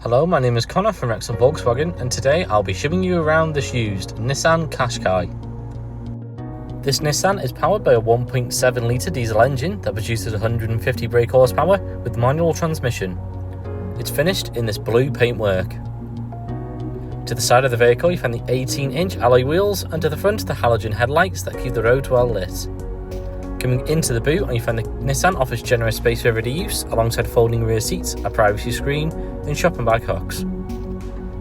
Hello, my name is Connor from Wrexham Volkswagen, and today I'll be showing you around this used Nissan Qashqai. This Nissan is powered by a 1.7 litre diesel engine that produces 150 brake horsepower with manual transmission. It's finished in this blue paintwork. To the side of the vehicle you find the 18-inch alloy wheels, and to the front the halogen headlights that keep the roads well lit. Coming into the boot, you find the Nissan offers generous space for everyday use, alongside folding rear seats, a privacy screen and shopping bag hooks.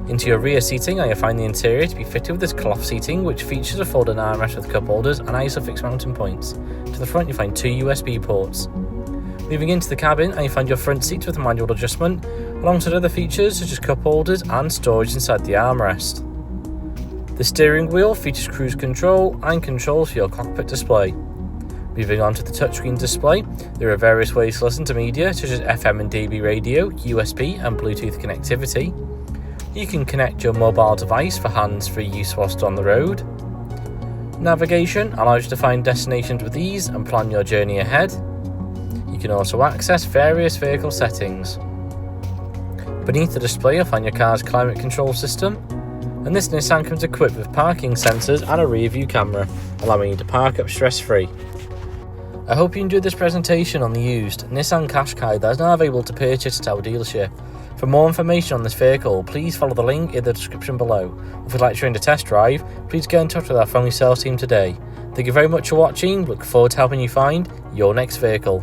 Into your rear seating, you find the interior to be fitted with this cloth seating, which features a folding armrest with cup holders and isofix mounting points. To the front you find two USB ports. Moving into the cabin, you find your front seats with manual adjustment, alongside other features such as cup holders and storage inside the armrest. The steering wheel features cruise control and controls for your cockpit display. Moving on to the touchscreen display, there are various ways to listen to media such as FM and DAB radio, USB and Bluetooth connectivity. You can connect your mobile device for hands-free use whilst on the road. Navigation allows you to find destinations with ease and plan your journey ahead. You can also access various vehicle settings. Beneath the display you'll find your car's climate control system, and this Nissan comes equipped with parking sensors and a rear view camera, allowing you to park up stress-free. I hope you enjoyed this presentation on the used Nissan Qashqai that is now available to purchase at our dealership. For more information on this vehicle, please follow the link in the description below. If you'd like to arrange a test drive, please get in touch with our friendly sales team today. Thank you very much for watching, look forward to helping you find your next vehicle.